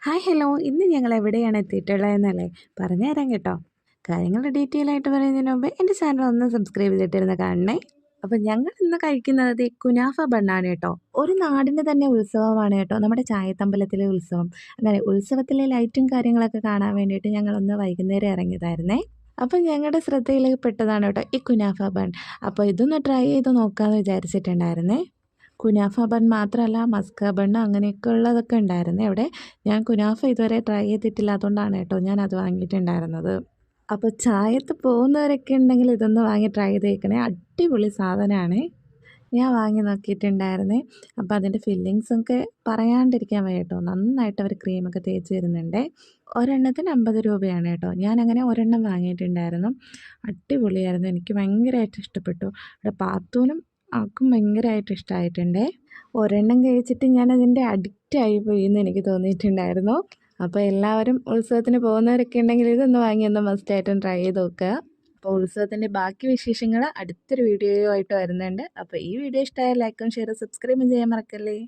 Hi hello ഇന്ന് ഞങ്ങൾ എവിടെയാണ് എത്തിയിട്ടുള്ളതെന്നല്ലേ പറഞ്ഞു തരാം കേട്ടോ. കാര്യങ്ങൾ ഡീറ്റെയിൽ ആയിട്ട് പറയുന്നതിന് മുമ്പ് എൻ്റെ ചാനൽ ഒന്ന് സബ്സ്ക്രൈബ് ചെയ്തിട്ടിരുന്ന് കാണണേ. അപ്പം ഞങ്ങൾ ഇന്ന് കഴിക്കുന്നത് കുനാഫ ബണ്ണാണ് കേട്ടോ. ഒരു നാടിൻ്റെ തന്നെ ഉത്സവമാണ് കേട്ടോ നമ്മുടെ ചായത്തമ്പലത്തിലെ ഉത്സവം. അങ്ങനെ ഉത്സവത്തിലെ ലൈറ്റും കാര്യങ്ങളൊക്കെ കാണാൻ വേണ്ടിയിട്ട് ഞങ്ങളൊന്ന് വൈകുന്നേരം ഇറങ്ങിയതായിരുന്നേ. അപ്പം ഞങ്ങളുടെ ശ്രദ്ധയിൽ പെട്ടതാണ് കേട്ടോ ഈ കുനാഫ ബൺ. അപ്പോൾ ഇതൊന്ന് ട്രൈ ചെയ്ത് നോക്കാമെന്ന് വിചാരിച്ചിട്ടുണ്ടായിരുന്നേ. കുനാഫ ബൺ മാത്രമല്ല മസ്ക ബണ്ണ് അങ്ങനെയൊക്കെ ഉള്ളതൊക്കെ ഉണ്ടായിരുന്നു അവിടെ. ഞാൻ കുനാഫ ഇതുവരെ ട്രൈ ചെയ്തിട്ടില്ല, അതുകൊണ്ടാണ് കേട്ടോ ഞാൻ അത് വാങ്ങിയിട്ടുണ്ടായിരുന്നത്. അപ്പോൾ ചായത്ത് പോകുന്നവരൊക്കെ ഉണ്ടെങ്കിൽ ഇതൊന്ന് വാങ്ങി ട്രൈ ചെയ്തേക്കണേ, അടിപൊളി സാധനമാണ്. ഞാൻ വാങ്ങി നോക്കിയിട്ടുണ്ടായിരുന്നേ. അപ്പോൾ അതിൻ്റെ ഫില്ലിങ്സൊക്കെ പറയാണ്ടിരിക്കാൻ വയ്യ കേട്ടോ, നന്നായിട്ട് അവർ ക്രീമൊക്കെ തേച്ച് തരുന്നുണ്ട്. ഒരെണ്ണത്തിന് 50 രൂപയാണ് കേട്ടോ. ഞാനങ്ങനെ ഒരെണ്ണം വാങ്ങിയിട്ടുണ്ടായിരുന്നു. അടിപൊളിയായിരുന്നു, എനിക്ക് ഭയങ്കരമായിട്ട് ഇഷ്ടപ്പെട്ടു. ഇവിടെ പാത്തൂനും ആൾക്കും ഭയങ്കരമായിട്ട് ഇഷ്ടമായിട്ടുണ്ടേ. ഒരെണ്ണം കഴിച്ചിട്ട് ഞാനതിൻ്റെ അഡിക്റ്റായി പോയി എന്ന് എനിക്ക് തോന്നിയിട്ടുണ്ടായിരുന്നു. അപ്പോൾ എല്ലാവരും ഉത്സവത്തിന് പോകുന്നവരൊക്കെ ഉണ്ടെങ്കിൽ ഇതൊന്ന് വാങ്ങി ഒന്ന് മസ്റ്റായിട്ടും ട്രൈ ചെയ്ത് നോക്കുക. അപ്പോൾ ഉത്സവത്തിൻ്റെ ബാക്കി വിശേഷങ്ങൾ അടുത്തൊരു വീഡിയോയുമായിട്ട് വരുന്നുണ്ട്. അപ്പോൾ ഈ വീഡിയോ ഇഷ്ടമായ ലൈക്കും ഷെയറും സബ്സ്ക്രൈബും ചെയ്യാൻ മറക്കല്ലേ.